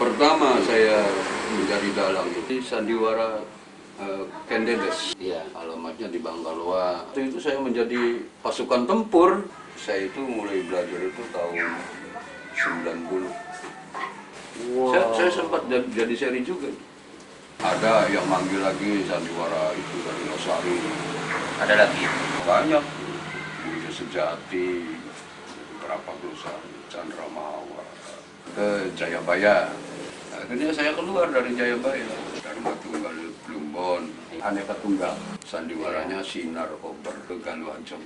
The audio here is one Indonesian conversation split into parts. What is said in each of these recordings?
Pertama saya menjadi dalang itu sandiwara Kendedes. Iya, alamatnya di Bangkaloa. Waktu itu saya menjadi pasukan tempur. Saya itu mulai belajar itu tahun 90. Wow. Saya sempat jadi seri juga. Ada yang manggil lagi sandiwara itu dari Losari. Ada lagi? Banyak. Budi Sejati, beberapa perusahaan, Chandra Mawar, ke Jayabaya. Akhirnya saya keluar dari Jayabaya, Dharma Tunggal Plumbon, Aneka Tunggal, sandiwaranya Sinar Ober ke Galuanceng,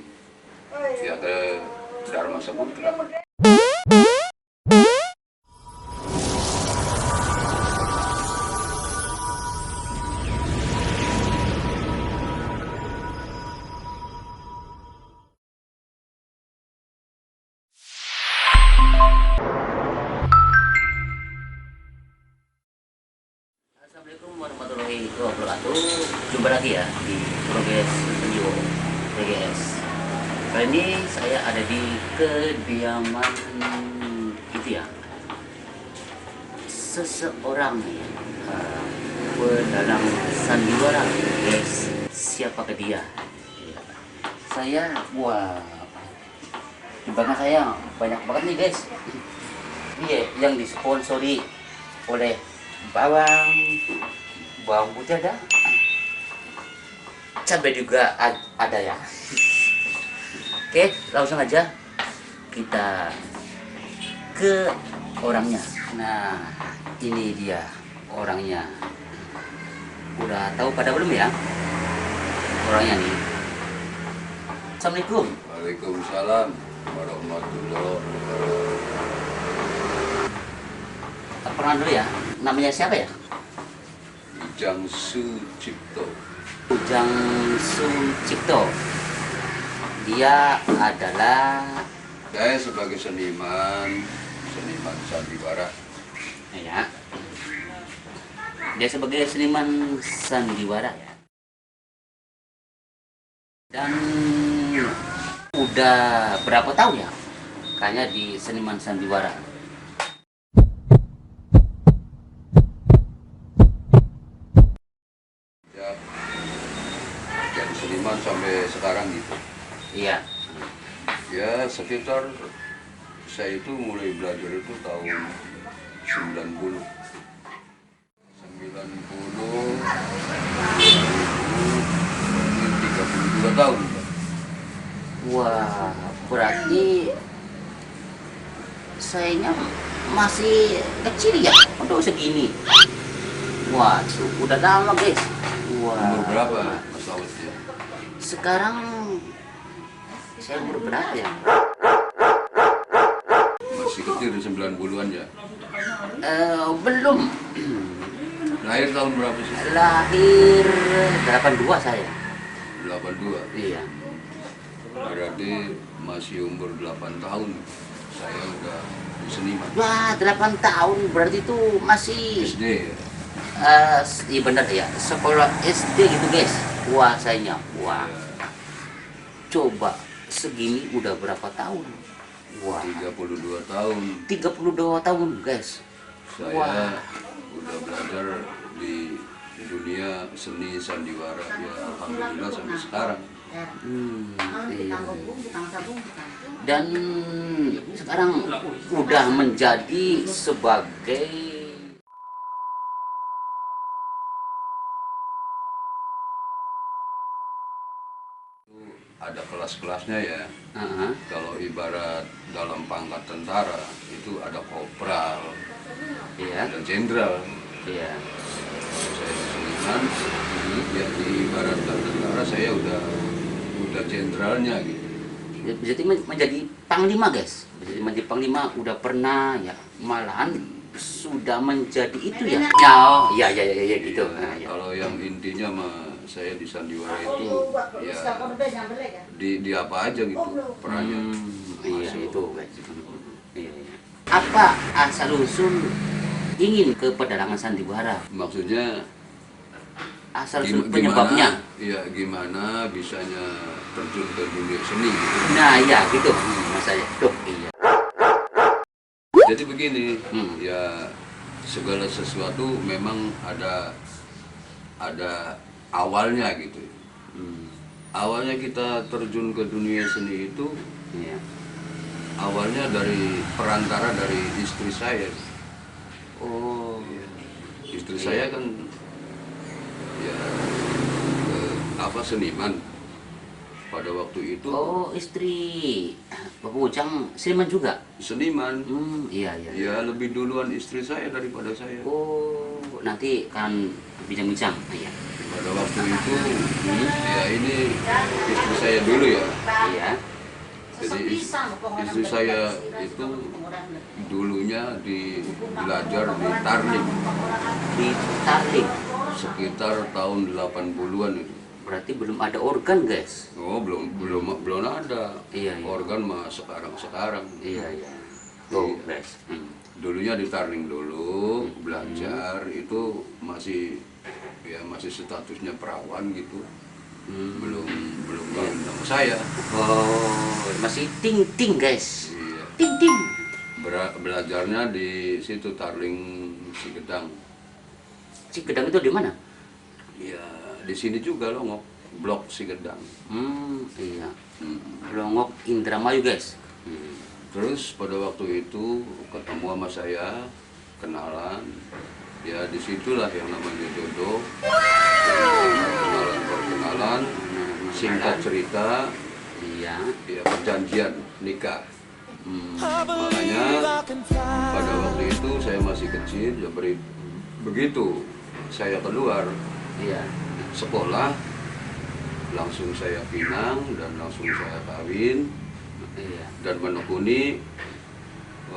ya ke Dharma Saputra. Assalamualaikum warahmatullahi wabarakatuh. Jumpa lagi ya di Progres Video PGS. Kali ini saya ada di kediaman itu ya, seseorang pedalang sandiwara, guys. Siapakah dia? Saya, wah, di belakang saya banyak banget nih guys. Iya, yang disponsori oleh bawang putih ada, cabai juga ada ya. Oke, langsung aja kita ke orangnya. Nah, ini dia orangnya. Udah tahu pada belum ya orangnya nih? Assalamualaikum. Waalaikumsalam warahmatullahi wabarakatuh. Perkenalan dulu ya, namanya siapa ya? Ujang Sucipto. Ujang Sucipto. Dia adalah, Saya sebagai seniman sandiwara. ya, dia sebagai seniman sandiwara ya. Dan udah berapa tahun ya kayaknya di seniman sandiwara? Ya, jadi seniman sampai sekarang gitu. Iya. Ya sekitar saya itu mulai belajar itu tahun 90. 32 tahun. Wah, berarti sayanya masih kecil ya untuk segini. Wah, udah lama guys. Wah. Umur berapa Mas Awet ya? Sekarang saya umur berapa ya? Masih kecil di 90-an ya? Belum. Lahir tahun berapa sih? Lahir 82 saya. 82. Iya. Berarti masih umur 8 tahun. Saya udah di seniman. Wah, 8 tahun berarti itu masih SD ya? iya benar ya, sekolah SD gitu guys. Wah, sayanya. Wah. Coba segini udah berapa tahun? Wah. 32 tahun. 32 tahun guys. Saya Wah. udah belajar di dunia seni sandiwara ya, alhamdulillah sampai sekarang. Iya. Dan sekarang udah menjadi sebagai Ada kelas-kelasnya ya. Kalau ibarat dalam pangkat tentara itu ada kopral, iya, ada jenderal. iya. Saya seniman, ya di ibarat tentara saya udah jenderalnya gitu. Jadi menjadi panglima guys. Jadi menjadi panglima udah pernah ya, malahan sudah menjadi itu ya. Ya, ya gitu. Nah, ya. Kalau yang intinya mah saya di sandiwara itu ya di apa aja gitu perannya. Iya itu guys. Iya. Apa asal usul ingin ke pedalangan sandiwara? Maksudnya Asal usul penyebabnya? Iya, gimana bisanya terjun ke dunia seni gitu. Nah ya gitu mas saya. Tuh iya. Jadi begini, ya segala sesuatu memang ada awalnya gitu. Awalnya kita terjun ke dunia seni itu Iya. awalnya dari perantara dari istri saya. Oh. Istri Iya. saya kan ya seniman pada waktu itu. Oh, istri Bapak Ujang seniman juga? Seniman. Iya, iya. Ya lebih duluan istri saya daripada saya. Oh, nanti kan bincang-bincang. Iya. Pada waktu itu ya ini istri saya dulu ya. Iya. Jadi istri saya itu dulunya belajar di Tarling Di Tarling. sekitar tahun 80-an itu. Berarti belum ada organ, guys. Oh, belum ada. Iya, iya. Organ mah sekarang. Iya, iya. Oh, guys. Dulunya di Tarling dulu belajar itu masih statusnya perawan gitu. Belum kawin sama saya. Oh, masih ting-ting, guys. Iya. Ting-ting. Belajarnya di situ Tarling Sigedang. Sigedang itu di mana? Ya di sini juga Longok, Blok Sigedang. Iya. Longok Indramayu, guys. Terus pada waktu itu ketemu sama saya, kenalan. Ya disitulah yang namanya jodoh. Perkenalan. Singkat cerita, Iya. ya perjanjian nikah. Makanya pada waktu itu saya masih kecil, ya begitu saya keluar Iya. sekolah, langsung saya pinang dan langsung saya kawin Iya. dan menekuni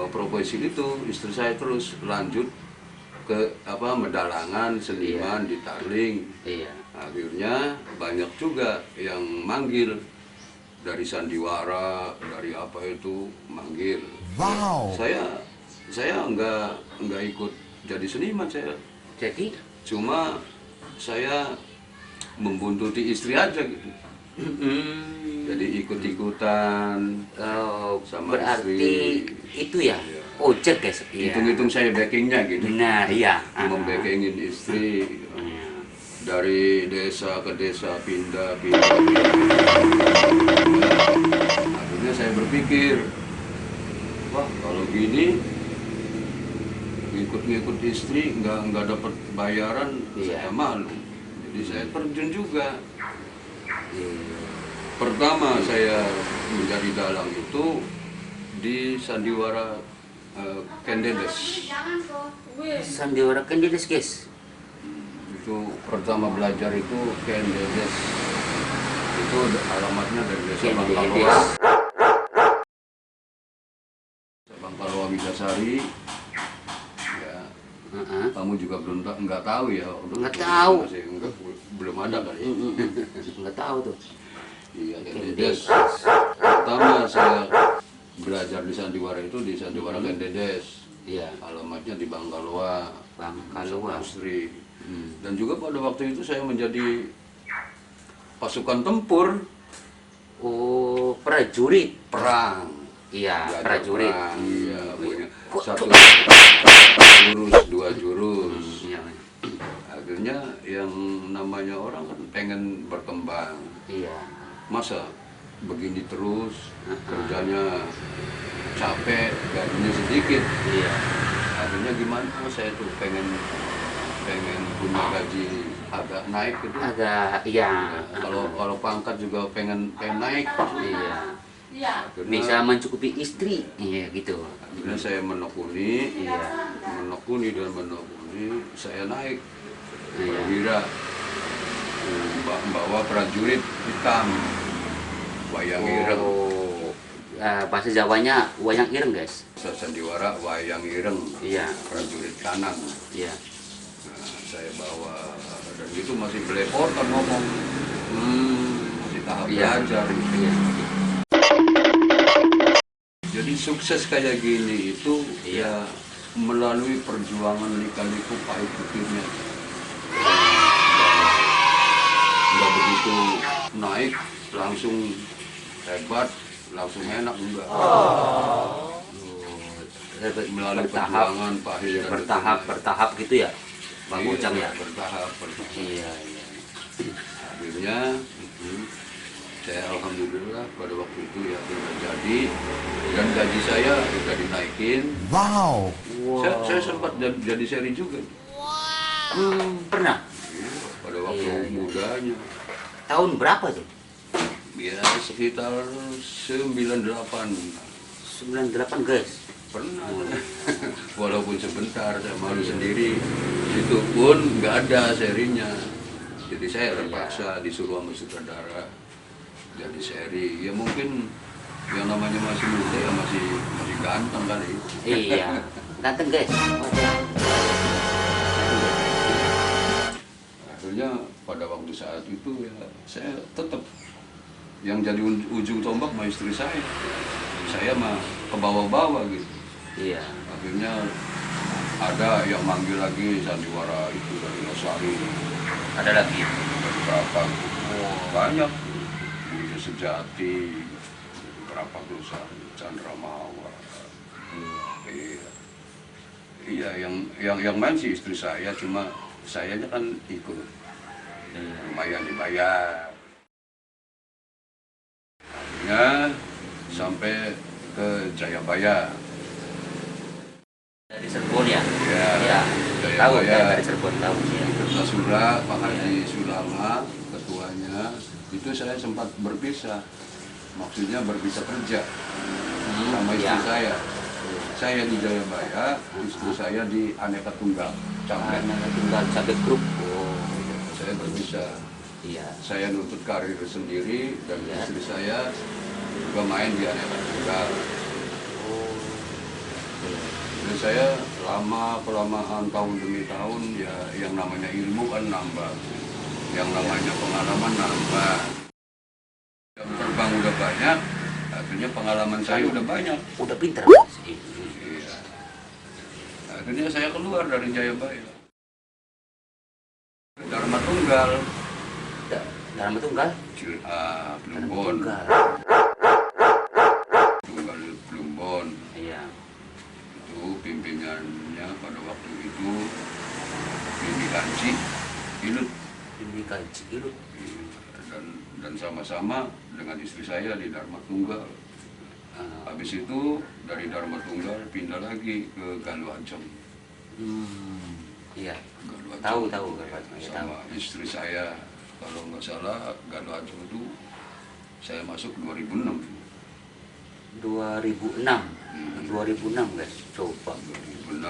profesi itu. Istri saya terus lanjut ke medalangan seniman di Tarling. Iya. Akhirnya banyak juga yang manggil dari sandiwara, dari apa itu manggil. Wow. Saya nggak ikut jadi seniman saya. Jadi, Cuma saya membuntuti istri aja gitu. Jadi ikut-ikutan sama berarti istri. itu ya, Iya. ojek, guys. Iya. Hitung-hitung saya backingnya gitu. Nah, iya. Membackingin istri. Iya. Dari desa ke desa pindah. Akhirnya saya berpikir, wah kalau gini ngikut istri nggak dapat bayaran, Iya. saya malu. Jadi saya terjun juga. Iya. Pertama saya menjadi dalang itu di Sandiwara Kendedes. Sandiwara Kendedes, guys. Itu pertama belajar itu Kendedes. Itu alamatnya dari desa Bangkaloa. Bangkaloa Widasari. Ya, kamu juga nggak tahu ya? Nggak tahu. Belum ada kali. Nggak tahu tuh. Iya, Kendedes. Pertama saya belajar di Sandiwara itu di Sandiwara Kendedes. Iya. Alamatnya di Bangkaloa. Bangkaloa. Asri. Dan juga pada waktu itu saya menjadi pasukan tempur. Oh, prajurit. Perang. Iya, Belajar prajurit. perang, iya, punya Kok- satu jurus, dua jurus. Iya. Akhirnya yang namanya orang kan pengen berkembang. Iya. Masa begini terus, kerjanya capek, gajinya sedikit. Iya. Akhirnya gimana? Saya tuh pengen punya gaji agak naik gitu. Agak, iya. Kalau pangkat juga pengen naik. Iya. Akhirnya, Bisa mencukupi istri. Iya, gitu. akhirnya saya menekuni, Iya. saya naik Iya. perwira, bawa prajurit hitam, wayang ireng. Oh. Bahasa Jawanya wayang ireng, guys. Sandiwara wayang ireng, Iya. prajurit kanan. Iya. Nah, saya bawa dan itu masih belepotan ngomong, masih tahap Iya. belajar. Iya. Jadi sukses kayak gini itu Iya. ya melalui perjuangan lika-liku pahit putihnya. Nggak begitu naik langsung hebat, langsung enak, enggak. melalui bertahap, perjuangan pahit iya, dan bertahap gitu ya, Bang iya, Ujang ya. bertahap. Iya, iya. Akhirnya saya alhamdulillah pada waktu itu ya sudah jadi, dan gaji saya sudah dinaikin. Wow. Saya sempat jadi seri juga. Pernah? Iya, pada waktu Iya, iya. mudanya. Tahun berapa tuh? Ya sekitar 98. 98 guys. Pernah. Walaupun sebentar, saya malu sendiri. Itu pun nggak ada serinya. Jadi saya terpaksa disuruh sama sutradara jadi seri. Ya mungkin yang namanya masih muda ya masih ganteng kali. Iya, ganteng guys. Akhirnya pada waktu saat itu ya saya tetap yang jadi ujung tombak mah istri saya. Saya mah ke bawah-bawah gitu. Iya. Akhirnya ada yang manggil lagi sandiwara itu dari Losari. Ada lagi. Dari berapa? Banyak. Budi Sejati, berapa perusahaan Chandra Mawar. Iya. Iya, yang main sih istri saya, cuma sayanya kan ikut. Lumayan dibayar. Akhirnya sampai ke Jayabaya. Dari Cirebon ya? Ya, Iya. Jayabaya. Tahu ya, dari Cirebon tahu ya. Kertasura, Pak Haji Sulama, ketuanya, itu saya sempat berpisah. Maksudnya berpisah kerja sama istri ya. saya. Saya di Jayabaya, istri saya di Aneka Tunggal, Cablet. Tunggal Cablet Group. Saya berpisah. Iya. Saya nuntut karir sendiri dan Ya. istri saya juga main di Aneka Tunggal. Dan saya kelamaan tahun demi tahun ya yang namanya ilmu kan nambah, yang namanya pengalaman nambah. Jam terbang udah banyak, akhirnya pengalaman saya udah banyak. Udah pinter. Iya. Akhirnya saya keluar dari Jayabaya. Dharma Tunggal, Dharma Tunggal? Plumbon, Tunggal. Tunggal Plumbon. Iya. Itu pimpinannya pada waktu itu Bini Kanci Ilut. Ini kaji Ilut. Dan sama-sama dengan istri saya di Dharma Tunggal. Habis itu dari Dharma Tunggal pindah lagi ke Galuh Ancem. Iya. Galuh Ancem. Tahu Ya, Galuh sama istri saya, kalau nggak salah Galuh Ancem itu saya masuk 2006. 2006. 2006 guys. Coba. 2006.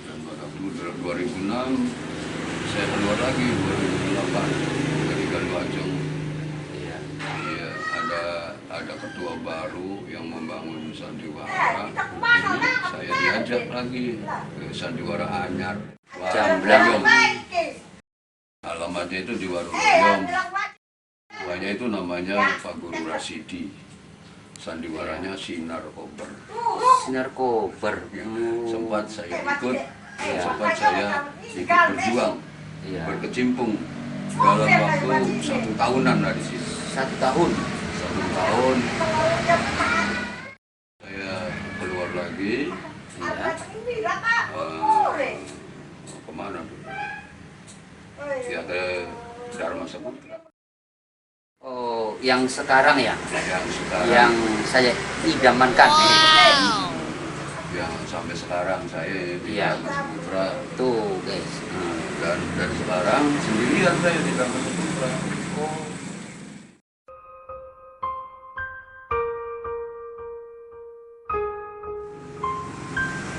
Dan pada waktu 2006 saya keluar lagi 2008 dari Galuh Ancem. Iya. Iya, ada ketua baru yang membangun sandiwara. Saya diajak lagi ke sandiwara anyar. Jamblang. Alamatnya itu di Warung Loyong. Tuanya itu namanya Pak Guru Rasidi. Sandiwaranya Sinar Kober. Sinar Kober. Ya, sempat saya ikut, Iya. sempat saya ikut berjuang, Iya. berkecimpung dalam waktu 1 tahunan lah di sini. 1 tahun. 1 tahun saya keluar lagi. Iya. Kemana tuh? Ya ke Dharma Saputra. Oh, yang sekarang ya? Yang sekarang, Yang saya idamankan. yang sampai sekarang saya di Iya. Dharma Saputra. Tuh guys. Dan sekarang sendirian saya di Dharma Saputra.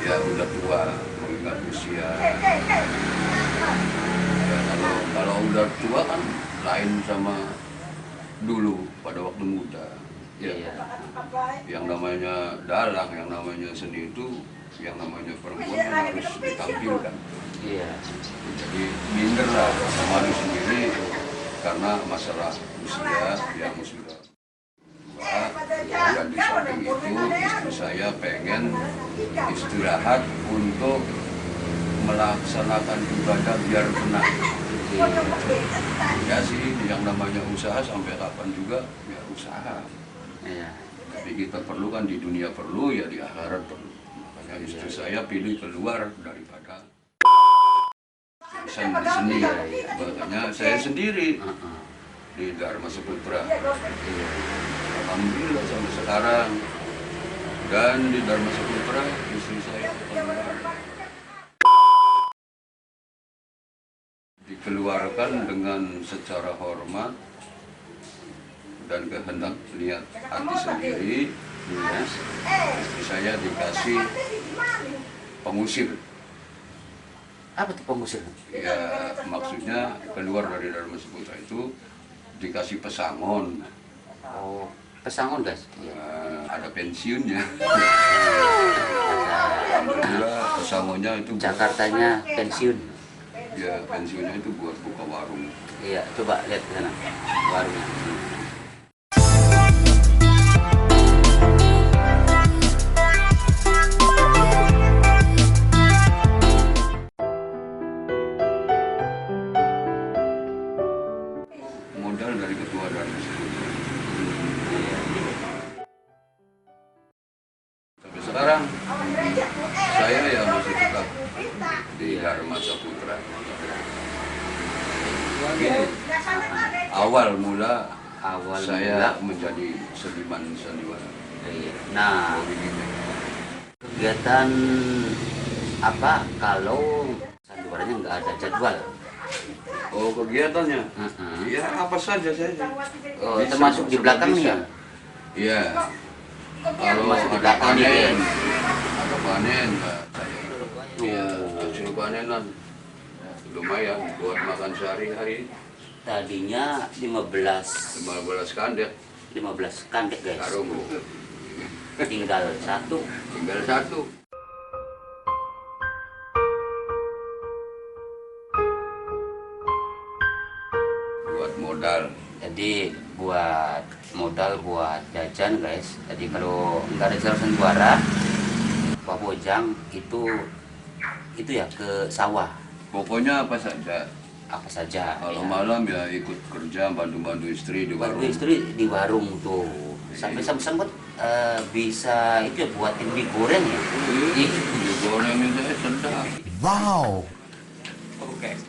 Ya udah tua, mengingat usia. Ya, kalau udah tua kan lain sama dulu pada waktu muda. Ya, Iya. yang namanya dalang, yang namanya seni itu, yang namanya perempuan kan harus ditampilkan. Iya. Jadi minder lah sama diri sendiri karena masalah usia yang sudah tua. Dan di samping itu istri saya pengen istirahat untuk melaksanakan ibadah biar tenang. Ya sih, yang namanya usaha sampai kapan juga ya usaha. Iya. Tapi kita perlu kan, di dunia perlu, ya di akhirat perlu. Makanya istri saya pilih keluar daripada urusan di seni. Makanya saya sendiri di Dharma Saputra. Alhamdulillah sampai sekarang. Dan di Dharma Saputra istri saya keluar. Dikeluarkan dengan secara hormat dan kehendak lihat hati sendiri. Istri saya dikasih pengusir. Apa tuh pengusir? Ya maksudnya keluar dari Dharma Saputra itu dikasih pesangon. Oh, pesangon guys. Ada pensiunnya. Alhamdulillah pesangonnya itu Jakartanya pensiun. Ya pensiunnya itu buat buka warung. Iya, coba lihat ke sana warungnya. Modal dari ketua Dharma Saputra. Sampai sekarang saya ya masih tetap di Dharma Saputra. Gitu. Awal mula saya menjadi seniman sandiwara. Iya. Nah, kegiatan apa kalau sandiwaranya nggak ada jadwal? Oh kegiatannya? Ya apa saja saya. Oh, termasuk di belakang nih ya? Iya. Kalau Masuk di ada belakang nih, panen, ya? ada panen, saya iya hasil panenan lumayan buat makan sehari-hari. Tadinya 15 15 kandek 15 kandek guys. karung, Tinggal satu. tinggal satu. Buat modal. Jadi buat modal buat jajan guys. Jadi kalau nggak ada jalur sandiwara, Pak Bojang itu ya ke sawah. Pokoknya apa saja. Apa saja. Kalau ya. malam ya ikut kerja bantu-bantu istri di warung. Bantu istri di warung tuh. Sampai sempat bisa itu ya buatin mie goreng ya. Iya, digorengin saya sedap. Wow. Oke.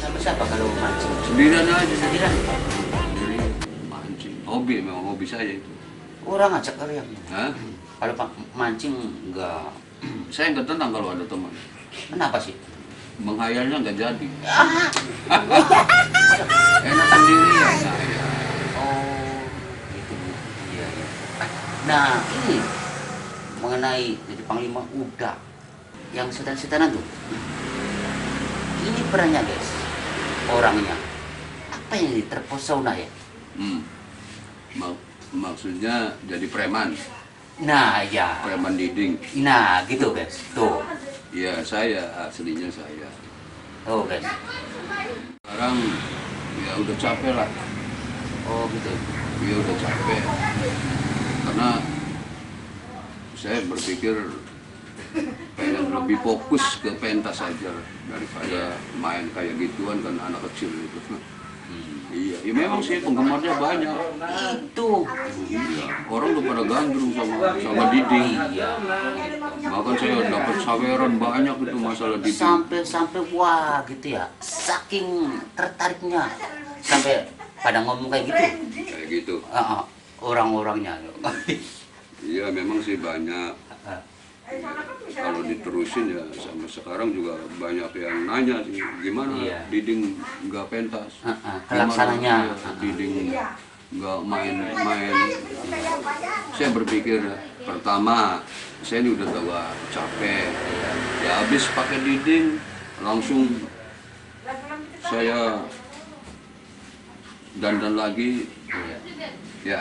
Sama siapa kalau mancing? Sendirian aja. Sendirian. Sendiri mancing. Hobi, memang hobi saya itu. Orang ngajak kalian. Hah? Kalau mancing enggak. Saya nggak tenang kalau ada teman. Kenapa sih? Menghayalnya nggak jadi. Enak sendiri ya saya. Oh, gitu. Iya, iya. Nah, ini mengenai jadi panglima udah yang setan-setanan tuh. Ini perannya guys, orangnya. Apa yang terpesona ya? Maksudnya jadi preman. Nah, ya. Preman diding. Nah, gitu guys. Tuh. Ya saya, aslinya saya. Oh, guys. Sekarang ya udah capek lah. Oh, gitu. Ya udah capek. Karena saya berpikir pengen lebih fokus ke pentas saja daripada main kayak gituan kan anak kecil itu. Iya, ya memang sih penggemarnya banyak. Itu. Iya, orang tuh pada gandrung sama diding. Iya. Bahkan saya dapat saweran banyak itu masalah diding. Sampai wah gitu ya. Saking tertariknya sampai pada ngomong kayak gitu. Kayak gitu. Orang-orangnya. Iya, memang sih banyak. Kalau diterusin ya sampai sekarang juga banyak yang nanya sih gimana diding nggak pentas, Pelaksananya diding nggak main-main. Saya berpikir pertama saya ini udah tua capek, ya habis pakai diding langsung saya dandan lagi, ya.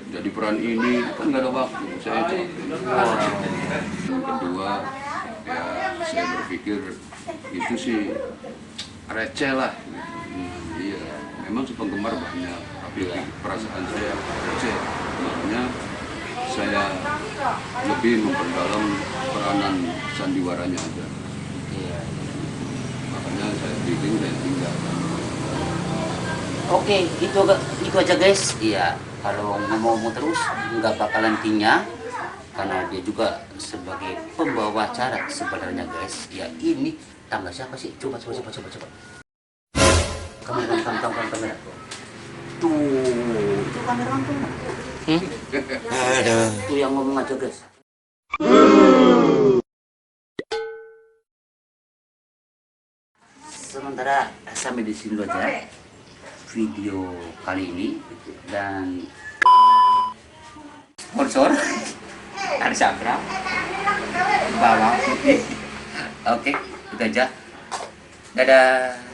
Jadi peran ini kan nggak ada waktu, saya capek. Yang kedua, ya saya berpikir itu sih receh lah. Iya, memang penggemar banyak, tapi perasaan saya receh. Makanya saya lebih memperdalam peranan sandiwaranya aja. Makanya saya bikin dan tinggalkan. Oke, itu aja guys. Iya, kalau ngomong-ngomong terus nggak bakalan tinya, karena dia juga sebagai pembawa acara sebenarnya guys. Ya ini tangga siapa sih? Coba. Kamera. Tuh, itu kamera tuh. Aduh. Tuh yang ngomong aja guys. Sementara sampai di sini dulu aja video kali ini, dan sponsor ada Sabra bawang putih. Oke, itu aja. Dadah.